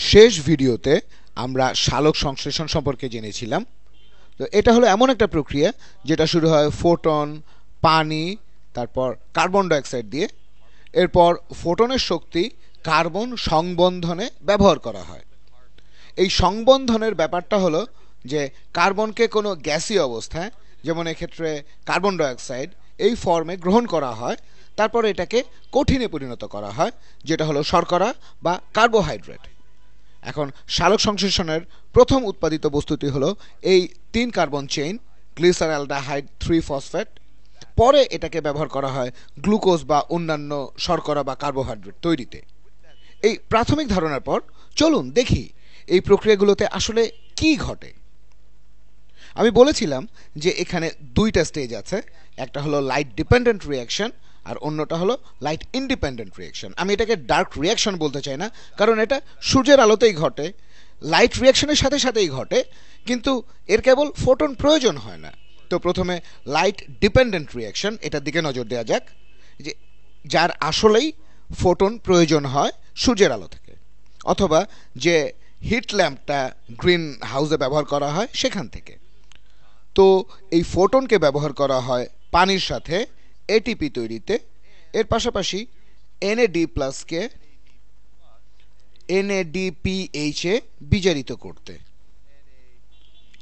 শেষ ভিডিওতে আমরা সালোক সংশ্লেষণ সম্পর্কে জেনেছিলাম। তো এটা হলো এমন একটা প্রক্রিয়া যেটা শুরু হয় ফোটন, পানি, তারপর কার্বন ডাইঅক্সাইড দিয়ে। এরপর ফোটনের শক্তি কার্বন সংবন্ধনে ব্যবহার করা হয়। এই সংবন্ধনের ব্যাপারটা হলো যে কার্বনকে কোনো গ্যাসীয় অবস্থায়, যেমন এক্ষেত্রে কার্বন ডাইঅক্সাইড, এই ফর্মে গ্রহণ করা হয়। তারপর এটাকে কঠিনে পরিণত করা হয়, যেটা হলো শর্করা বা কার্বোহাইড্রেট। এখন সালোক সংশ্লেষণের প্রথম উৎপাদিত বস্তুটি হলো এই 3 কার্বন চেইন গ্লিসারঅ্যালডিহাইড 3 ফসফেট। পরে এটাকে ব্যবহার করা হয় গ্লুকোজ বা অন্যান্য শর্করা বা কার্বোহাইড্রেট তৈরিতে। এই প্রাথমিক ধারণার পর চলুন দেখি এই প্রক্রিয়াগুলোতে আসলে কি ঘটে। আমি বলেছিলাম যে এখানে দুইটা স্টেজ আছে, একটা হলো লাইট ডিপেন্ডেন্ট রিঅ্যাকশন আর অন্যটা হলো লাইট ইন্ডিপেন্ডেন্ট রিঅ্যাকশন। আমি এটাকে ডার্ক রিঅ্যাকশন বলতে চাই না, কারণ এটা সূর্যের আলোতেই ঘটে, লাইট রিঅ্যাকশনের সাথে সাথেই ঘটে, কিন্তু এর কেবল ফোটন প্রয়োজন হয় না। তো প্রথমে লাইট ডিপেন্ডেন্ট রিঅ্যাকশন, এটার দিকে নজর দেওয়া যাক, যে যার আসলেই ফোটন প্রয়োজন হয় সূর্যের আলো থেকে, অথবা যে হিট ল্যাম্পটা গ্রিন হাউসে ব্যবহার করা হয় সেখান থেকে। তো এই ফোটনকে ব্যবহার করা হয় পানির সাথে এটিপি তৈরিতে। এর পাশাপাশি এনএডি প্লাসকে এনএডিপিএইচ এ বিজারিত করতে।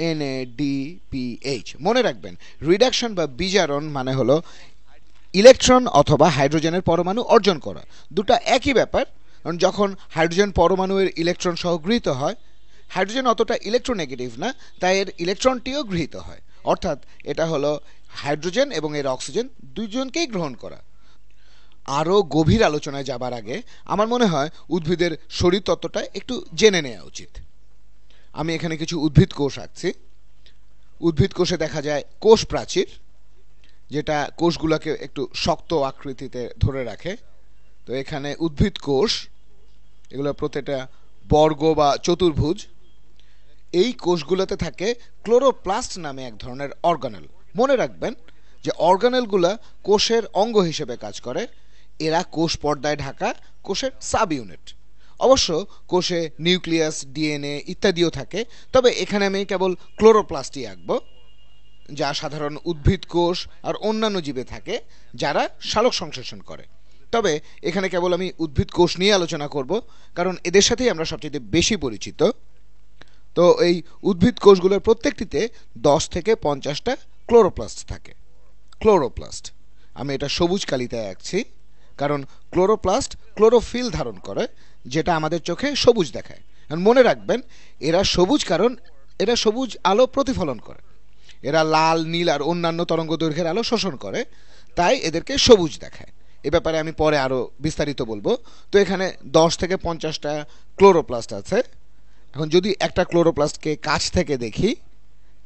এনএডিপিএইচ মনে রাখবেন, রিডাকশন বা বিজারণ মানে হলো ইলেকট্রন অথবা হাইড্রোজেনের পরমাণু অর্জন করা। দুটো একই ব্যাপার, কারণ যখন হাইড্রোজেন পরমাণুর ইলেকট্রন সহ গৃহীত হয়, হাইড্রোজেন অতটা ইলেকট্রোনেগেটিভ না, তাই এর ইলেকট্রনটিও গৃহীত হয়। অর্থাৎ এটা হলো হাইড্রোজেন এবং এর অক্সিজেন দুইজনকেই গ্রহণ করা। আরও গভীর আলোচনায় যাবার আগে আমার মনে হয় উদ্ভিদের শরীরতত্ত্বটা একটু জেনে নেওয়া উচিত। আমি এখানে কিছু উদ্ভিদ কোষ আঁকছি। উদ্ভিদ কোষে দেখা যায় কোষ প্রাচীর, যেটা কোষগুলোকে একটু শক্ত আকৃতিতে ধরে রাখে। তো এখানে উদ্ভিদ কোষ, এগুলো প্রত্যেকটা বর্গ বা চতুর্ভুজ। এই কোষগুলোতে থাকে ক্লোরোপ্লাস্ট নামে এক ধরনের অর্গানেল। মনে রাখবেন যে অর্গানেলগুলো কোষের অঙ্গ হিসেবে কাজ করে। এরা কোষ পর্দায় ঢাকা কোষের সাব ইউনিট। অবশ্য কোষে নিউক্লিয়াস, ডিএনএ ইত্যাদিও থাকে, তবে এখানে আমি কেবল ক্লোরোপ্লাস্টই আঁকবো, যা সাধারণ উদ্ভিদ কোষ আর অন্যান্য জীবে থাকে যারা সালোক সংশ্লেষণ করে। তবে এখানে কেবল আমি উদ্ভিদ কোষ নিয়ে আলোচনা করব, কারণ এদের সাথেই আমরা সবচেয়ে বেশি পরিচিত। তো এই উদ্ভিদ কোষগুলোর প্রত্যেকটিতে 10 থেকে 50টা ক্লোরোপ্লাস্ট থাকে। ক্লোরোপ্লাস্ট আমি এটা সবুজ কালিতে আঁকছি, কারণ ক্লোরোপ্লাস্ট ক্লোরোফিল ধারণ করে, যেটা আমাদের চোখে সবুজ দেখায়। মনে রাখবেন, এরা সবুজ কারণ এরা সবুজ আলো প্রতিফলন করে। এরা লাল, নীল আর অন্যান্য তরঙ্গ দৈর্ঘ্যের আলো শোষণ করে, তাই এদেরকে সবুজ দেখায়। এ ব্যাপারে আমি পরে আরও বিস্তারিত বলবো। তো এখানে 10 থেকে 50টা ক্লোরোপ্লাস্ট আছে। এখন যদি একটা ক্লোরোপ্লাস্টকে কাছ থেকে দেখি,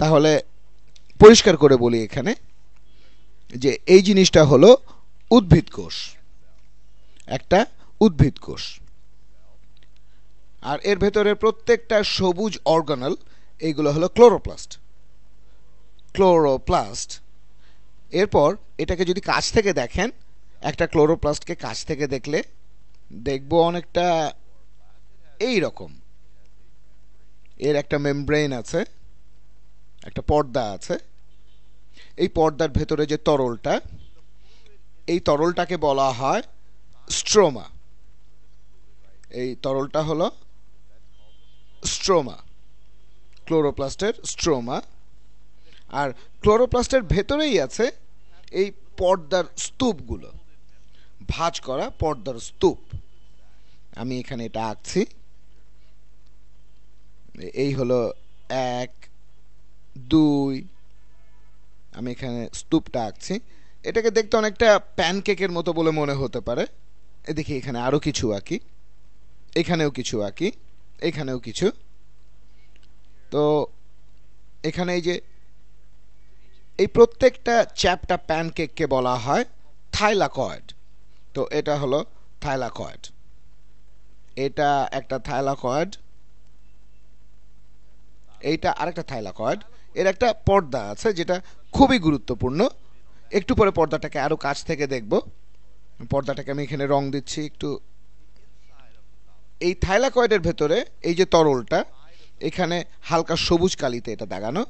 তাহলে পরিষ্কার করে বলি এখানে যে এই জিনিসটা হলো উদ্ভিদ কোষ, একটা উদ্ভিদ কোষ। আর এর ভেতরে প্রত্যেকটা সবুজ অর্গানেল, এইগুলো হলো ক্লোরোপ্লাস্ট। ক্লোরোপ্লাস্ট। এরপর এটাকে যদি কাছ থেকে দেখেন, একটা ক্লোরোপ্লাস্টকে কাছ থেকে দেখলে দেখব অনেকটা এই রকম। এর একটা মেমব্রেন আছে, একটা পর্দা আছে। এই পর্দার ভেতরে যে তরলটা, এই তরলটাকে বলা হয় স্ট্রোমা। এই তরলটা হলো স্ট্রোমা, ক্লোরোপ্লাস্টের স্ট্রোমা। আর ক্লোরোপ্লাস্টের ভেতরেই আছে এই পর্দার স্তূপগুলো, ভাঁজ করা পর্দার স্তূপ। আমি এখানে এটা আঁকছি। এই হলো 1, 2, আমি এখানে স্তূপটা আঁকছি। এটাকে দেখতে অনেকটা প্যানকেকের মতো বলে মনে হতে পারে। দেখি এখানে আরও কিছু আঁকি, এখানেও কিছু আঁকি, এখানেও কিছু। তো এখানে এই যে এই প্রত্যেকটা চ্যাপটা প্যানকেককে বলা হয় থাইলাকয়েড। তো এটা হলো থাইলাকয়েড, এটা একটা থাইলাকয়েড, এইটা আরেকটা থাইলাকয়েড। এর একটা পর্দা আছে যেটা খুবই গুরুত্বপূর্ণ। একটু পরে পর্দাটাকে আরো কাছ থেকে দেখব। পর্দাটাকে আমি এখানে রং দিচ্ছি একটু। এই থাইলাকয়েডের ভেতরে এই যে তরলটা, এখানে হালকা সবুজ কালিতে এটা দাগানো,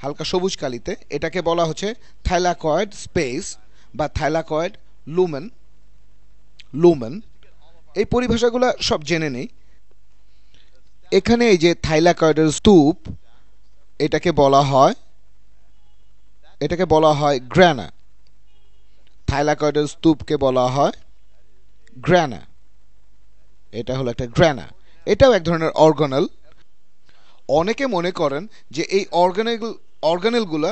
হালকা সবুজ কালিতে, এটাকে বলা হচ্ছে থাইলাকয়েড স্পেস বা থাইলাকয়েড লুমেন। লুমেন এই পরিভাষাগুলো সব জেনে নেই। এখানে এই যে থাইলাকয়েডের স্তূপ, এটাকে বলা হয় গ্রানা। থাইলাকয়েডের স্তূপকে বলা হয় গ্রানা। এটা হলো একটা গ্রানা। এটাও এক ধরনের অর্গানেল। অনেকে মনে করেন যে এই অর্গানেলগুলো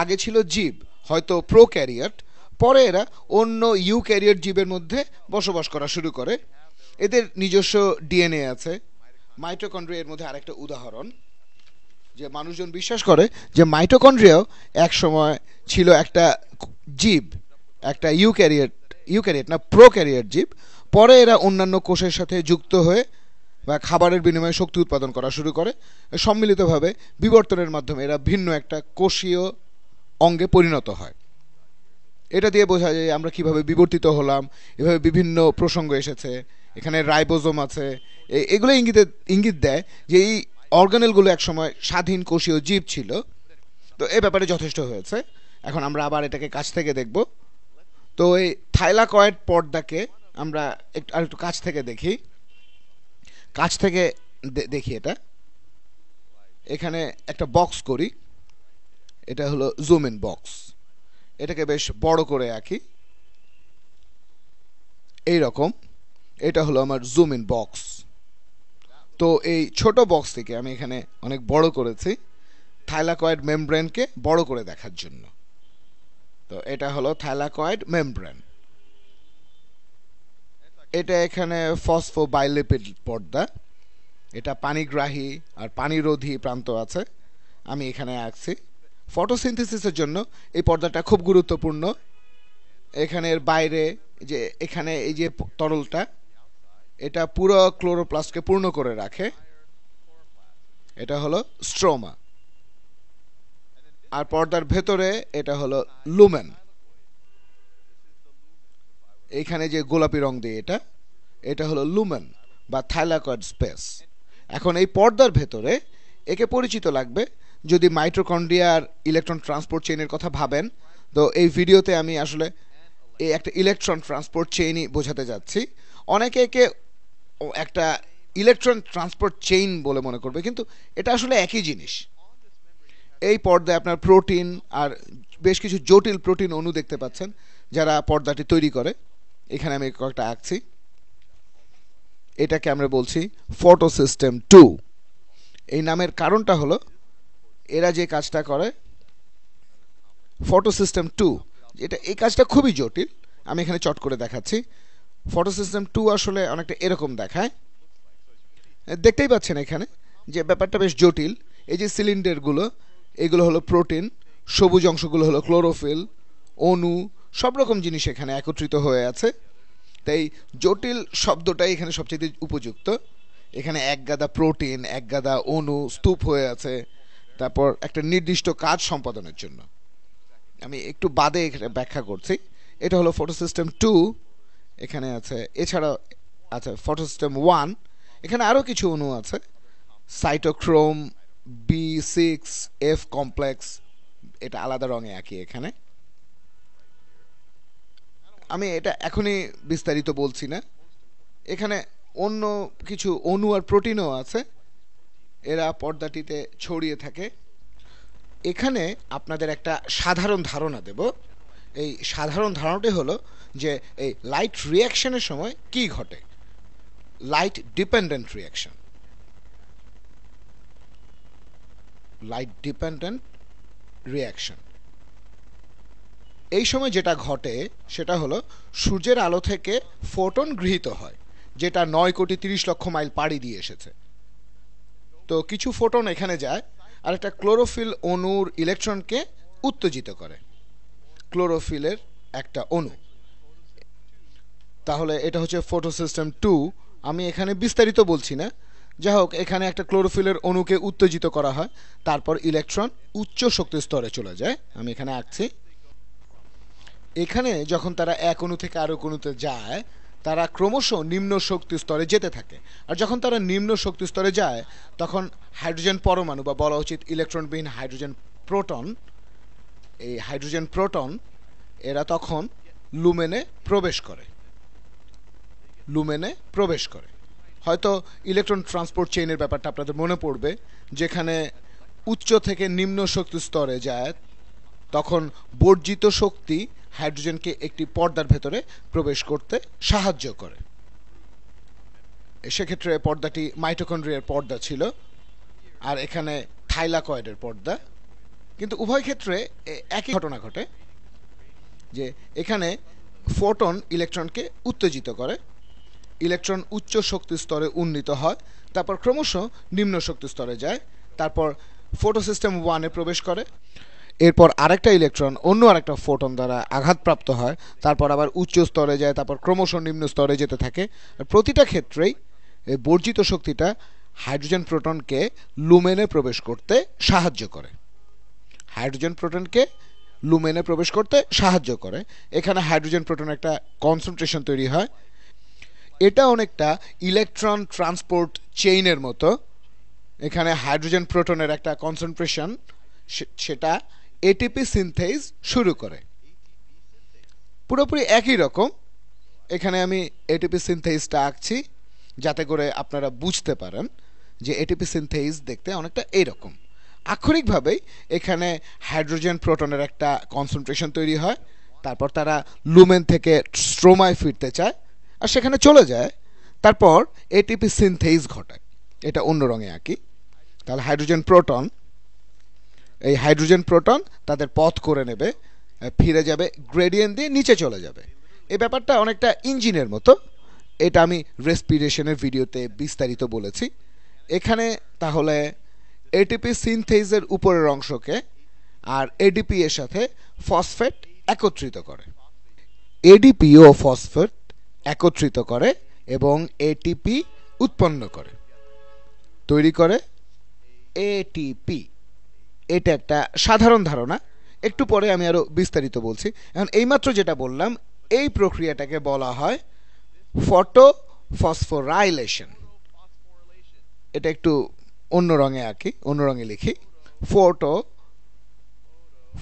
আগে ছিল জীব, হয়তো প্রোক্যারিয়াট, পরে এরা অন্য ইউক্যারিয়াট জীবের মধ্যে বসবাস করা শুরু করে। এদের নিজস্ব ডিএনএ আছে। মাইটোকন্ড্রিয়া এর মধ্যে আরেকটা উদাহরণ, যে মানুষজন বিশ্বাস করে যে মাইটোকন্ড্রিয়াও এক সময় ছিল একটা জীব, একটা ইউক্যারিয়াট না প্রোক্যারিয়াট জীব। পরে এরা অন্যান্য কোষের সাথে যুক্ত হয়ে বা খাবারের বিনিময়ে শক্তি উৎপাদন করা শুরু করে। সম্মিলিতভাবে বিবর্তনের মাধ্যমে এরা ভিন্ন একটা কোষীয় অঙ্গে পরিণত হয়। এটা দিয়ে বোঝা যায় আমরা কিভাবে বিবর্তিত হলাম। এভাবে বিভিন্ন প্রসঙ্গ এসেছে। এখানে রাইবোজোম আছে। এগুলো ইঙ্গিত দেয় যে এই অর্গানেলগুলো একসময় স্বাধীন কোষীয় জীব ছিল। তো এ ব্যাপারে যথেষ্ট হয়েছে। এখন আমরা আবার এটাকে কাছ থেকে দেখব। তো এই থাইলাকয়েড পর্দাকে আমরা একটু কাছ থেকে দেখি। এটা এখানে একটা বক্স করি। এটা হলো জুম ইন বক্স। এটাকে বেশ বড় করে আঁকি এই রকম। এটা হলো আমার জুম ইন বক্স। তো এই ছোট বক্স থেকে আমি এখানে অনেক বড় করেছি থাইলাকয়েড মেমব্রেনকে বড় করে দেখার জন্য। তো এটা হলো থাইলাকয়েড মেমব্রেন। এটা এখানে ফসফোবাইলিপিড পর্দা। এটা পানিগ্রাহী আর পানিরোধী প্রান্ত আছে। আমি এখানে আঁকছি। ফটোসিনথেসিসের জন্য এই পর্দাটা খুব গুরুত্বপূর্ণ। এখানের বাইরে যে এখানে এই যে তরলটা, এটা পুরো ক্লোরোপ্লাস্টকে পূর্ণ করে রাখে। এটা হলো স্ট্রোমা। আর পর্দার ভেতরে এটা হলো লুমেন। এইখানে যে গোলাপি রং দিয়ে এটা হলো লুমেন বা থাইলাকয়েড স্পেস। এখন এই পর্দার ভেতরে একে পরিচিত লাগবে যদি মাইটোকন্ড্রিয়ার ইলেকট্রন ট্রান্সপোর্ট চেইনের কথা ভাবেন। তো এই ভিডিওতে আমি আসলে এই একটা ইলেকট্রন ট্রান্সপোর্ট চেইনই বোঝাতে যাচ্ছি। অনেকে একে একটা ইলেকট্রন ট্রান্সপোর্ট চেইন বলে মনে করবে, কিন্তু এটা আসলে একই জিনিস। এই পর্দায় আপনার প্রোটিন আর বেশ কিছু জটিল প্রোটিন অণু দেখতে পাচ্ছেন যারা পর্দাটি তৈরি করে। এখানে আমি কয়েকটা আঁকছি। এটাকে আমরা বলছি ফটোসিস্টেম 2। এই নামের কারণটা হলো এরা যে কাজটা করে ফটোসিস্টেম 2, এই কাজটা খুবই জটিল। আমি এখানে চট করে দেখাচ্ছি। ফটোসিস্টেম 2 আসলে অনেকটা এরকম দেখায়। দেখতেই পাচ্ছেন এখানে যে ব্যাপারটা বেশ জটিল। এই যে সিলিন্ডারগুলো, এগুলো হলো প্রোটিন, সবুজ অংশগুলো হলো ক্লোরোফিল, অণু, সব রকম জিনিস এখানে একত্রিত হয়ে আছে। তাই জটিল শব্দটাই এখানে সবচেয়ে উপযুক্ত। এখানে এক গাদা প্রোটিন, এক গাদা অণু স্তূপ হয়ে আছে, তারপর একটা নির্দিষ্ট কাজ সম্পাদনের জন্য। আমি একটু বাদে ব্যাখ্যা করছি। এটা হলো ফটোসিস্টেম 2। এখানে আছে, এছাড়া আছে ফটোসিস্টেম 1। এখানে আরও কিছু অণু আছে, সাইটোক্রোম B6F কমপ্লেক্স। এটা আলাদা রঙে আঁকি এখানে। আমি এটা এখনই বিস্তারিত বলছি না। এখানে অন্য কিছু অণু আর প্রোটিনও আছে, এরা পর্দাটিতে ছড়িয়ে থাকে। এখানে আপনাদের একটা সাধারণ ধারণা দেব। এই সাধারণ ধারণাটি হলো যে এই লাইট রিঅ্যাকশনের সময় কি ঘটে। Light dependent reaction. এই সময় যেটা ঘটে সেটা হলো সূর্যের আলো থেকে ফোটন গৃহীত হয়, যেটা 9,30,00,000 মাইল পাড়ি দিয়ে এসেছে। তো কিছু ফোটন এখানে যায় আর একটা ক্লোরোফিল অণুর ইলেকট্রনকে উত্তেজিত করে। ক্লোরোফিলের একটা অণু। তাহলে এটা হচ্ছে ফটোসিস্টেম 2। আমি এখানে বিস্তারিত বলছি না। যাই হোক, এখানে একটা ক্লোরোফিলের অণুকে উত্তেজিত করা হয়, তারপর ইলেকট্রন উচ্চ শক্তির স্তরে চলে যায়। আমি এখানে আঁকছি। এখানে যখন তারা এক অণু থেকে আরেক অণুতে যায়, তারা ক্রমশ নিম্ন শক্তি স্তরে যেতে থাকে। আর যখন তারা নিম্ন শক্তি স্তরে যায় তখন হাইড্রোজেন পরমাণু বা বলা উচিত ইলেকট্রনবিহীন হাইড্রোজেন প্রোটন, এই হাইড্রোজেন প্রোটন এরা তখন লুমেনে প্রবেশ করে। হয়তো ইলেকট্রন ট্রান্সপোর্ট চেইনের ব্যাপারটা আপনাদের মনে পড়বে, যেখানে উচ্চ থেকে নিম্ন শক্তি স্তরে যায় তখন বর্জিত শক্তি হাইড্রোজেনকে একটি পর্দার ভেতরে প্রবেশ করতে সাহায্য করে। সেক্ষেত্রে পর্দাটি মাইটোকন্ড্রিয়ার পর্দা ছিল, আর এখানে থাইলাকয়েডের পর্দা। কিন্তু উভয় ক্ষেত্রে একই ঘটনা ঘটে, যে এখানে ফোটন ইলেকট্রনকে উত্তেজিত করে, ইলেকট্রন উচ্চ শক্তি স্তরে উন্নীত হয়, তারপর ক্রমশ নিম্ন শক্তি স্তরে যায়, তারপর ফোটোসিস্টেম 1-এ প্রবেশ করে, এরপর আরেকটা ইলেকট্রন অন্য আরেকটা ফোটন দ্বারা আঘাতপ্রাপ্ত হয়, তারপর আবার উচ্চ স্তরে যায়, তারপর ক্রমশ নিম্ন স্তরে যেতে থাকে। আর প্রতিটা ক্ষেত্রেই এই বর্জিত শক্তিটা হাইড্রোজেন প্রোটনকে লুমেনে প্রবেশ করতে সাহায্য করে। এখানে হাইড্রোজেন প্রোটন একটা কনসেন্ট্রেশন তৈরি হয়। এটা অনেকটা ইলেকট্রন ট্রান্সপোর্ট চেইনের মতো। এখানে হাইড্রোজেন প্রোটনের একটা কনসেন্ট্রেশন, সেটা এটিপি সিনথেজ শুরু করে। পুরোপুরি একই রকম। এখানে আমি এটিপি সিনথেজটা আঁকছি যাতে করে আপনারা বুঝতে পারেন যে এটিপি সিনথেজ দেখতে অনেকটা এইরকম। আক্ষরিকভাবেই এখানে হাইড্রোজেন প্রোটনের একটা কনসেন্ট্রেশন তৈরি হয়, তারপর তারা লুমেন থেকে স্ট্রোমায় ফিরতে চায় আর সেখানে চলে যায়, তারপর এটিপি সিনথেজ ঘটায়। এটা অন্য রঙে আঁকি। তাহলে এই হাইড্রোজেন প্রোটন তাদের পথ করে নেবে, ফিরে যাবে, গ্রেডিয়েন্ট দিয়ে নিচে চলে যাবে। এই ব্যাপারটা অনেকটা ইঞ্জিনের মতো। এটা আমি রেসপিরেশনের ভিডিওতে বিস্তারিত বলেছি। এখানে তাহলে এটিপি সিনথেজের উপরের অংশকে আর এডিপি এর সাথে ফসফেট একত্রিত করে। এডিপি ও ফসফেট একত্রিত করে এবং এটিপি উৎপন্ন করে, তৈরি করে এটিপি। এটা একটা সাধারণ ধারণা, একটু পরে আমি আরো বিস্তারিত বলছি। এখন এইমাত্র যেটা বললাম এই প্রক্রিয়াটাকে বলা হয় ফটোফসফোরাইলেশন। এটা একটু অন্য রঙে আঁকি, অন্য রঙে লিখি,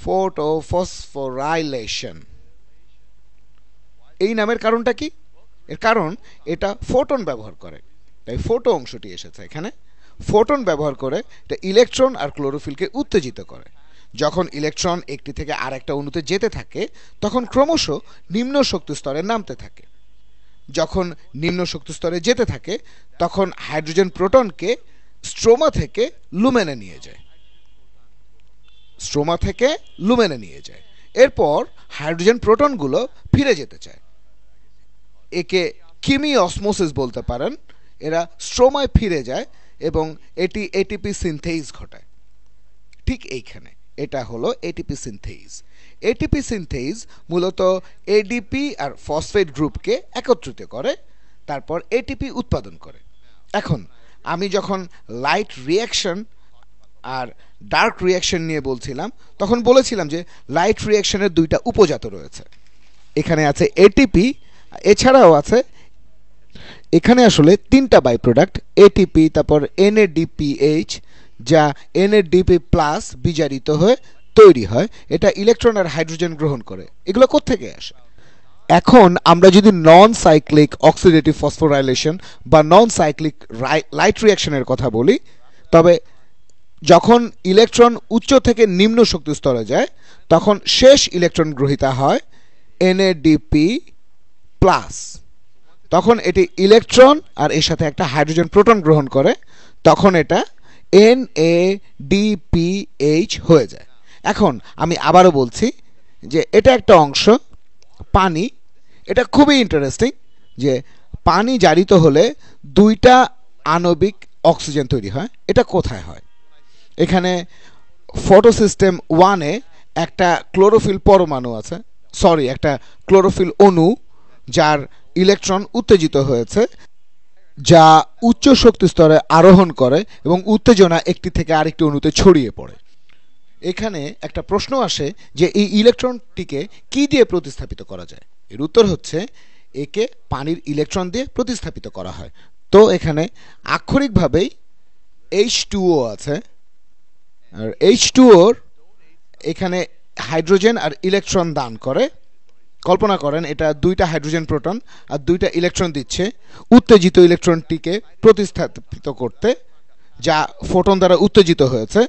ফটোফসফোরাইলেশন। এই নামের কারণটা কি? এর কারণ এটা ফোটন ব্যবহার করে, তাই ফোটো অংশটি এসেছে এখানে। ফোটন ব্যবহার করে এটা ইলেকট্রন আর ক্লোরোফিলকে উত্তেজিত করে। যখন ইলেকট্রন একটি থেকে আরেকটা অণুতে যেতে থাকে তখন ক্রমশ নিম্ন শক্তি স্তরে নামতে থাকে। যখন নিম্ন শক্তি স্তরে যেতে থাকে তখন হাইড্রোজেন প্রোটনকে স্ট্রোমা থেকে লুমেনে নিয়ে যায়। এরপর হাইড্রোজেন প্রোটনগুলো ফিরে যেতে চায়। একে কিমিঅসমোসিস বলতে পারেন। এরা স্ট্রোমায় ফিরে যায় এবং এটি এটিপি সিনথেজ ঘটায়। ঠিক এইখানে এটা হলো এটিপি সিনথেজ। এটিপি সিনথেজ মূলত এডিপি আর ফসফেট গ্রুপকে একত্রিত করে, তারপর এটিপি উৎপাদন করে। এখন আমি যখন লাইট রিঅ্যাকশন আর ডার্ক রিঅ্যাকশন নিয়ে বলছিলাম তখন বলেছিলাম যে লাইট রিঅ্যাকশনের দুইটা উপজাত রয়েছে। এখানে আছে এটিপি, এছাড়াও আছে এখানে আসলে তিনটা বাই প্রোডাক্ট, এটিপি, তারপর এনএডিপিএইচ, যা এনএডিপি প্লাস বিজারিত হয়ে তৈরি হয়। এটা ইলেকট্রন আর হাইড্রোজেন গ্রহণ করে। এগুলো কোত্থেকে আসে? এখন আমরা যদি নন সাইক্লিক অক্সিডেটিভ ফসফোরাইলেশন বা নন সাইক্লিক লাইট রিঅ্যাকশনের কথা বলি, তবে যখন ইলেকট্রন উচ্চ থেকে নিম্ন শক্তি স্তরে যায় তখন শেষ ইলেকট্রন গ্রহীতা হয় এনএডিপি প্লাস। তখন এটি ইলেকট্রন আর এর সাথে একটা হাইড্রোজেন প্রোটন গ্রহণ করে, তখন এটা NADPH হয়ে যায়। এখন আমি আবারও বলছি যে এটা একটা অংশ পানি। এটা খুবই ইন্টারেস্টিং যে পানি জারিত হলে দুইটা আণবিক অক্সিজেন তৈরি হয়। এটা কোথায় হয়? এখানে ফটোসিস্টেম 1-এ একটা ক্লোরোফিল পরমাণু আছে, একটা ক্লোরোফিল অণু যার ইলেকট্রন উত্তেজিত হয়েছে, যা উচ্চ শক্তি স্তরে আরোহণ করে এবং উত্তেজনা একটি থেকে আরেকটি অণুতে ছড়িয়ে পড়ে। এখানে একটা প্রশ্ন আসে যে এই ইলেকট্রনটিকে কি দিয়ে প্রতিস্থাপিত করা যায়। এর উত্তর হচ্ছে একে পানির ইলেকট্রন দিয়ে প্রতিস্থাপিত করা হয়। তো এখানে আক্ষরিকভাবেই H2O আছে, আর H2O এখানে হাইড্রোজেন আর ইলেকট্রন দান করে। কল্পনা করেন এটা দুইটা হাইড্রোজেন প্রোটন আর দুইটা ইলেকট্রন দিচ্ছে উত্তেজিত ইলেকট্রনটিকে প্রতিস্থাপিত করতে, যা ফোটন দ্বারা উত্তেজিত হয়েছে।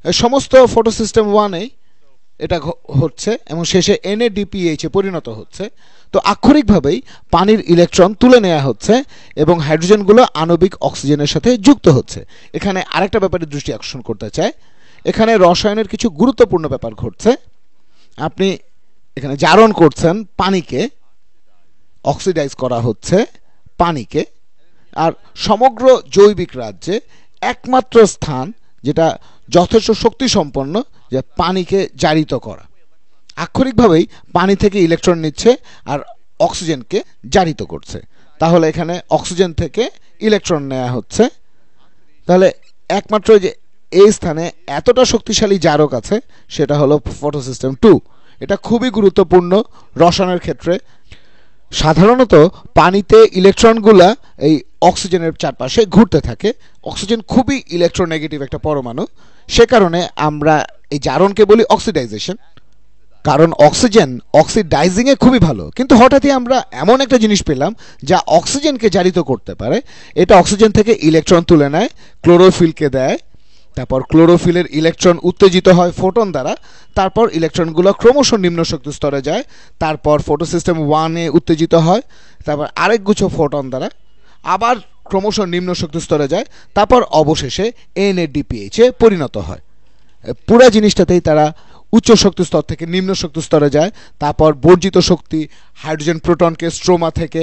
সমস্ত ফটোসিস্টেম 1-এ এটা হচ্ছে এবং শেষে NADPH এ পরিণত হচ্ছে। তো আক্ষরিকভাবেই পানির ইলেকট্রন তুলে নেওয়া হচ্ছে এবং হাইড্রোজেনগুলো আণবিক অক্সিজেনের সাথে যুক্ত হচ্ছে। এখানে আরেকটা ব্যাপারে দৃষ্টি আকর্ষণ করতে চাই, এখানে রসায়নের কিছু গুরুত্বপূর্ণ ব্যাপার ঘটছে। আপনি এখানে জারণ করছেন পানিকে, অক্সিডাইজ করা হচ্ছে পানিকে, আর সমগ্র জৈবিক রাজ্যে একমাত্র স্থান যেটা যথেষ্ট শক্তি সম্পন্ন যে পানিকে জারিত করা। আক্ষরিকভাবেই পানি থেকে ইলেকট্রন নিচ্ছে আর অক্সিজেনকে জারিত করছে। তাহলে এখানে অক্সিজেন থেকে ইলেকট্রন নেওয়া হচ্ছে। তাহলে একমাত্র যে এই স্থানে এতটা শক্তিশালী জারক আছে সেটা হলো ফটোসিস্টেম 2। এটা খুবই গুরুত্বপূর্ণ রসায়নের ক্ষেত্রে। সাধারণত পানিতে ইলেকট্রনগুলা এই অক্সিজেনের চারপাশে ঘুরতে থাকে। অক্সিজেন খুবই ইলেকট্রোনেগেটিভ একটা পরমাণু, সে কারণে আমরা এই জারণকে বলি অক্সিডাইজেশন, কারণ অক্সিজেন অক্সিডাইজিংয়ে খুবই ভালো। কিন্তু হঠাৎই আমরা এমন একটা জিনিস পেলাম যা অক্সিজেনকে জারিত করতে পারে। এটা অক্সিজেন থেকে ইলেকট্রন তুলে নেয়, ক্লোরোফিলকে দেয়, তারপর ক্লোরোফিলের ইলেকট্রন উত্তেজিত হয় ফোটন দ্বারা, তারপর ইলেকট্রনগুলো ক্রমশ নিম্ন শক্তি স্তরে যায়, তারপর ফটোসিস্টেম 1-এ উত্তেজিত হয়, তারপর আরেক গুচ্ছ ফোটন দ্বারা আবার ক্রমশ নিম্ন শক্তি স্তরে যায়, তারপর অবশেষে NADPH-এ পরিণত হয়। পুরো জিনিসটাতেই তারা উচ্চ শক্তি স্তর থেকে নিম্ন শক্তি স্তরে যায়, তারপর বর্জিত শক্তি হাইড্রোজেন প্রোটনকে স্ট্রোমা থেকে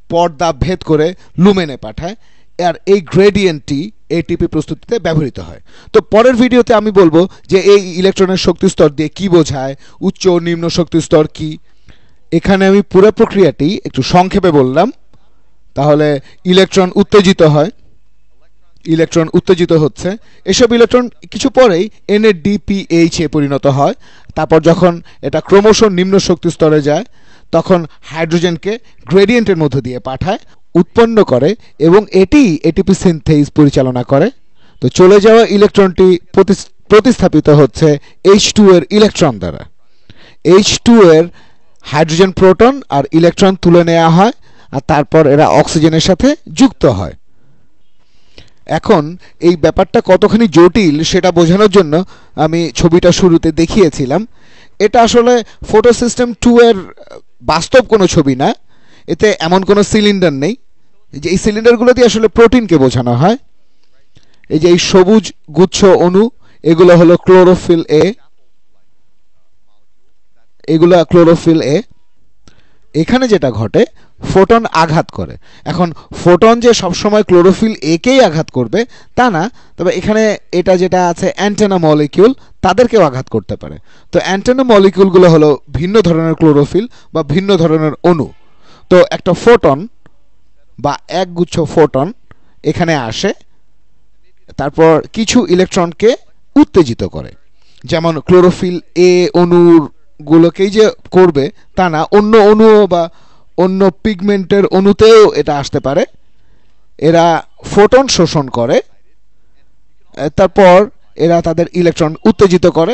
পর্দা ভেদ করে লুমেনে পাঠায়, আর এই গ্রেডিয়েন্টটি ATP প্রস্তুতিতে ব্যবহৃত হয়। তো পরের ভিডিওতে আমি বলবো যে এই ইলেকট্রনের শক্তি স্তর দিয়ে কি বোঝায়, উচ্চ ও নিম্ন শক্তি স্তর কি। এখানে আমি পুরো প্রক্রিয়াটি একটু সংক্ষেপে বললাম। তাহলে ইলেকট্রন উত্তেজিত হয়, ইলেকট্রন উত্তেজিত হচ্ছে, এসব ইলেকট্রন কিছু পরেই NADPH-এ পরিণত হয়। তারপর যখন এটা ক্রমশ নিম্ন শক্তি স্তরে যায় তখন হাইড্রোজেনকে গ্রেডিয়েন্টের মধ্য দিয়ে পাঠায়, উৎপন্ন করে এবং এটি ATP সিনথেস পরিচালনা করে। তো চলে যাওয়া ইলেকট্রনটি প্রতিস্থাপিত হচ্ছে H2 এর ইলেকট্রন দ্বারা। H2 এর হাইড্রোজেন প্রোটন আর ইলেকট্রন তুলে নেওয়া হয় আর তারপর এরা অক্সিজেনের সাথে যুক্ত হয়। এখন এই ব্যাপারটা কতখানি জটিল সেটা বোঝানোর জন্য আমি ছবিটা শুরুতে দেখিয়েছিলাম। এটা আসলে ফটোসিস্টেম 2 এর বাস্তব কোনো ছবি না, এতে এমন কোনো সিলিন্ডার নেই। যে এই সিলিন্ডারগুলো দিয়ে আসলে প্রোটিনকে বোঝানো হয়। এই যে এই সবুজ গুচ্ছ অণু, এগুলো হলো ক্লোরোফিল এ, এগুলো ক্লোরোফিল এ। এখানে যেটা ঘটে, ফোটন আঘাত করে। এখন ফোটন যে সবসময় ক্লোরোফিল একেই আঘাত করবে তা না, তবে এখানে এটা যেটা আছে অ্যান্টেনা মলিকিউল, তাদেরকেও আঘাত করতে পারে। তো অ্যান্টেনা মলিকিউলগুলো হলো ভিন্ন ধরনের ক্লোরোফিল বা ভিন্ন ধরনের অণু। তো একটা ফোটন বা একগুচ্ছ ফোটন এখানে আসে, তারপর কিছু ইলেকট্রনকে উত্তেজিত করে। যেমন ক্লোরোফিল এ অণুগুলোকেই যে করবে তা না, অন্য অণু বা অন্য পিগমেন্টের অণুতেও এটা আসতে পারে। এরা ফোটন শোষণ করে, তারপর এরা তাদের ইলেকট্রন উত্তেজিত করে।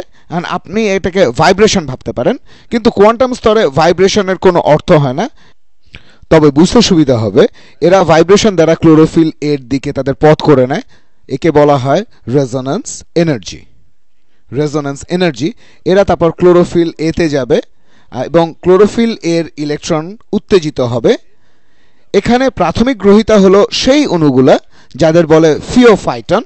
আপনি এটাকে ভাইব্রেশন ভাবতে পারেন, কিন্তু কোয়ান্টাম স্তরে ভাইব্রেশনের কোনো অর্থ হয় না। তবে বুঝতে সুবিধা হবে, এরা ভাইব্রেশন দ্বারা ক্লোরোফিল এর দিকে তাদের পথ করে নেয়। একে বলা হয় রেজোন্যান্স এনার্জি। রেজোন্যান্স এনার্জি, এরা তারপর ক্লোরোফিল এতে যাবে এবং ক্লোরোফিল এর ইলেকট্রন উত্তেজিত হবে। এখানে প্রাথমিক গ্রহিতা হলো সেই অণুগুলা যাদের বলে ফিওফাইটন,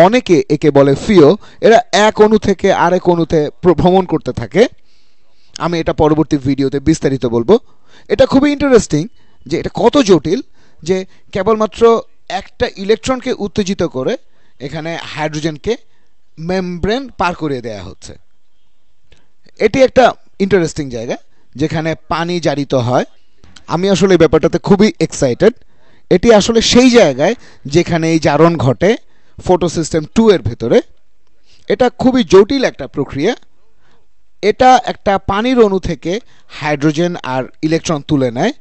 অনেকে একে বলে ফিও। এরা এক অণু থেকে আরেক অণুতে ভ্রমণ করতে থাকে। আমি এটা পরবর্তী ভিডিওতে বিস্তারিত বলবো। এটা খুবই ইন্টারেস্টিং যে এটা কত জটিল যে কেবলমাত্র একটা ইলেকট্রনকে উত্তেজিত করে এখানে হাইড্রোজেনকে মেমব্রেন পার করিয়ে দেয়া হচ্ছে। এটি একটা ইন্টারেস্টিং জায়গা যেখানে পানি জারিত হয়। আমি আসলে এই ব্যাপারটাতে খুবই এক্সাইটেড। এটি আসলে সেই জায়গায় যেখানে এই জারণ ঘটে ফটোসিস্টেম 2 এর ভেতরে। এটা খুবই জটিল একটা প্রক্রিয়া। এটা একটা পানির অণু থেকে হাইড্রোজেন আর ইলেকট্রন তুলে নেয়।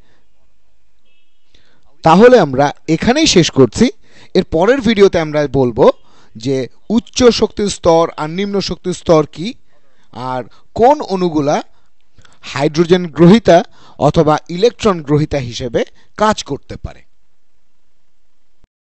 তাহলে আমরা এখানেই শেষ করছি। এর পরের ভিডিওতে আমরা বলবো যে উচ্চ শক্তির স্তর আর নিম্ন শক্তির স্তর কি, আর কোন অণুগুলা হাইড্রোজেন গ্রহীতা অথবা ইলেকট্রন গ্রহীতা হিসেবে কাজ করতে পারে।